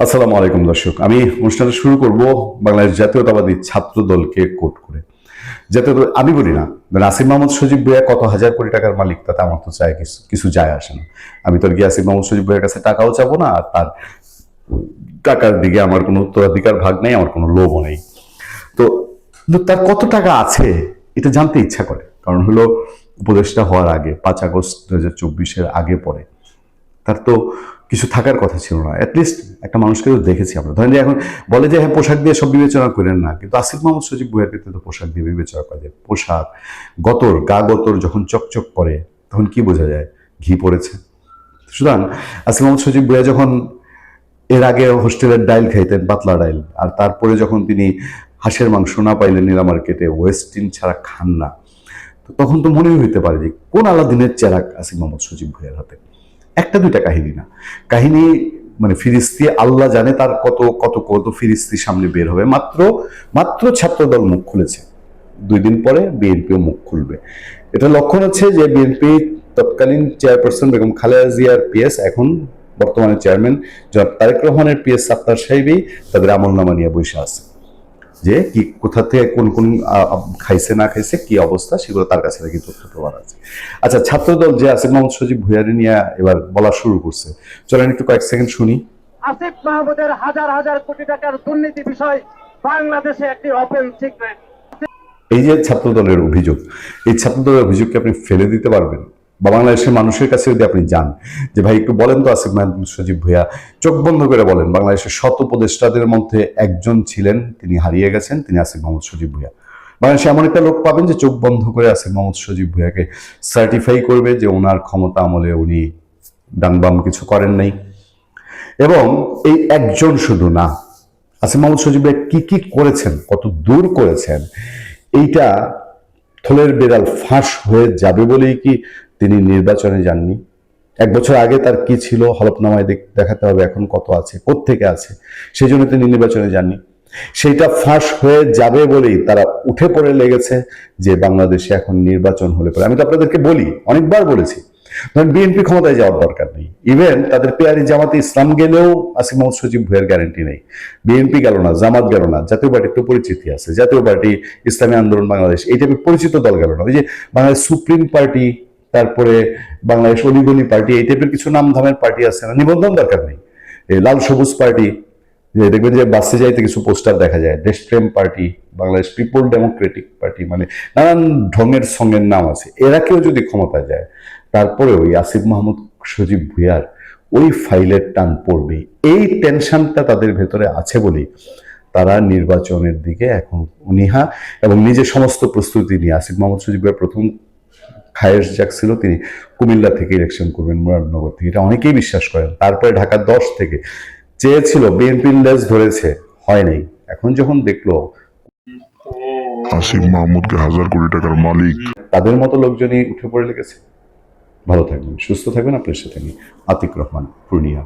আসসালামু আলাইকুম দর্শক, আমি অনুষ্ঠানটা শুরু করব বাংলাদেশ জাতীয়তাবাদী ছাত্র দলকে কোট করে। জাতীয় আমি বলি না, আসিফ মাহমুদ সজীব ভুঁইয়া কত হাজার কোটি টাকার মালিক তাতে আমার তো চায় কিছু কিছু যায় আসে না। আমি তো আর কি আসিফ মাহমুদ সজীব ভুঁইয়ার কাছে টাকাও চাবো না, আর তার টাকার দিকে আমার কোনো উত্তরাধিকার ভাগ নেই, আমার কোনো লোভও নেই। তো কিন্তু তার কত টাকা আছে এটা জানতে ইচ্ছা করে, কারণ হলো উপদেষ্টা হওয়ার আগে 5 আগস্ট 2024 আগে পরে তার তো কিছু থাকার কথা ছিল না। অ্যাটলিস্ট একটা মানুষকে তো দেখেছি আমরা। ধরেন যে এখন বলে যে হ্যাঁ পোশাক দিয়ে সব বিবেচনা করেন না, কিন্তু আসিফ মাহমুদ সজীব ভুঁইয়ার ক্ষেত্রে তো পোশাক দিয়ে বিবেচনা করা যায়। পোশাক, গতর, গা গতর যখন চকচক করে তখন কি বোঝা যায়? ঘি পড়েছে। সুতরাং আসিফ মাহমুদ সজীব ভুঁইয়া যখন এর আগে হোস্টেলের ডাইল খাইতেন, পাতলা ডাইল, আর তারপরে যখন তিনি হাঁসের মাংস না পাইলেন নীলা মার্কেটে, ওয়েস্টিন ছাড়া খান না, তো তখন তো মনেই হইতে পারে যে কোন আলাদিনের চেরাক আসিফ মাহমুদ সজীব ভুঁইয়ার হাতে। একটা দুইটা কাহিনী না, কাহিনী মানে ফিরিস্তি আল্লাহ জানে তার কত কত কত ফিরিস্তি সামনে বের হবে। মাত্র মাত্র ছাত্রদল মুখ খুলেছে, 2 দিন পরে বিএনপিও মুখ খুলবে। এটা লক্ষণ হচ্ছে যে বিএনপি তৎকালীন চেয়ারপারসন বেগম খালেদা জিয়ার পিএস, এখন বর্তমানে চেয়ারম্যান জনাব তারেক রহমানের পিএস সাত্তার সাহেবই তাদের আমলনামা নিয়ে বসে আছে, যে কি কোথা থেকে কোন কোন খাইছে না খাইছে কি অবস্থা সেগুলো তার কাছে নাকি তথ্য প্রমাণ আছে। আচ্ছা, ছাত্রদল যে আসিফ মাহমুদ সজীব ভুঁইয়ারে নিয়ে এবার বলা শুরু করছে, চলেন একটু কয়েক সেকেন্ড শুনি। আসিফ মাহমুদের হাজার হাজার কোটি টাকার দুর্নীতি বিষয় বাংলাদেশে একটি ওপেন সিক্রেট। এই যে ছাত্রদলের অভিযোগ, এই ছাত্রদলের অভিযোগকে আপনি ফেলে দিতে পারবেন? বা বাংলাদেশের মানুষের কাছে যদি আপনি যান যে ভাই একটু বলেন তো, আসিফ মাহমুদ সজীব ভুঁইয়া চোখ বন্ধ করে বলেন বাংলাদেশের শত উপদেষ্টাদের মধ্যে একজন ছিলেন, তিনি হারিয়ে গেছেন, তিনি আসিফ মাহমুদ সজীব ভুঁইয়া। বাংলাদেশে এমন একটা লোক পাবেন যে চোখ বন্ধ করে আসিফ মাহমুদ সজীব ভুঁইয়াকে সার্টিফাই করবে যে ওনার ক্ষমতা আমলে উনি ডানবাম কিছু করেন নাই। এবং এই একজন শুধু না, আসিফ মাহমুদ সজীব ভাই কি কি করেছেন, কত দূর করেছেন, এইটা থলের বেড়াল ফাঁস হয়ে যাবে বলেই কি তিনি নির্বাচনে যাননি? 1 বছর আগে তার কি ছিল হলফনামায় দেখাতে হবে, এখন কত আছে, কোত্থেকে আছে, সেই জন্য তিনি নির্বাচনে যাননি। সেইটা ফাঁস হয়ে যাবে বলেই তারা উঠে পড়ে লেগেছে যে বাংলাদেশে এখন নির্বাচন হলে পরে। আমি তো আপনাদেরকে বলি, অনেকবার বলেছি, ধরেন বিএনপি ক্ষমতায় যাওয়ার দরকার নেই, ইভেন তাদের পেয়ারি জামাতে ইসলাম গেলেও আসিফ মাহমুদ সজীব ভুঁইয়ার গ্যারেন্টি নেই। বিএনপি গেল না, জামাত গেল না, জাতীয় পার্টির তো পরিচিতি আছে, জাতীয় পার্টি, ইসলামী আন্দোলন বাংলাদেশ, এই টাইপের পরিচিত দল গেল না। ওই যে বাংলাদেশ সুপ্রিম পার্টি, তারপরে বাংলাদেশ অলিগলি পার্টি, এই টাইপের কিছু নাম ধামের পার্টি আছে না, নিবন্ধন দরকার নেই। লাল সবুজ পার্টি, যে দেখবেন যে বাসে যাইতে কিছু পোস্টার দেখা যায়, দেশপ্রেম party, Bangladesh people Democratic party, মানে নানান ঢঙের সঙ্গের নাম আছে। এরা কেউ যদি ক্ষমতায় যায়, তারপরে ওই আসিফ মাহমুদ সজীব ভুঁইয়ার ওই ফাইলের টান পড়বে, এই টেনশনটা তাদের ভেতরে আছে বলেই তারা নির্বাচনের দিকে এখন অনীহা এবং নিজের সমস্ত প্রস্তুতি নিয়ে। আসিফ মাহমুদ সজীব ভুঁইয়ার প্রথম খায়েশ জাগছিল তিনি কুমিল্লা থেকে ইলেকশন করবেন, মুরাদনগর থেকে, এটা অনেকেই বিশ্বাস করেন। তারপরে ঢাকা 10 থেকে চেয়েছিল, বিএনপির লেজ ধরেছে, হয় নাই। এখন যখন দেখলো আসিফ মাহমুদকে হাজার কোটি টাকার মালিক, তাদের মতো লোকজনই উঠে পড়ে লেগেছে। ভালো থাকবেন, সুস্থ থাকবেন। আপনার সাথে আমি আতিক রহমান, পূর্ণিয়া।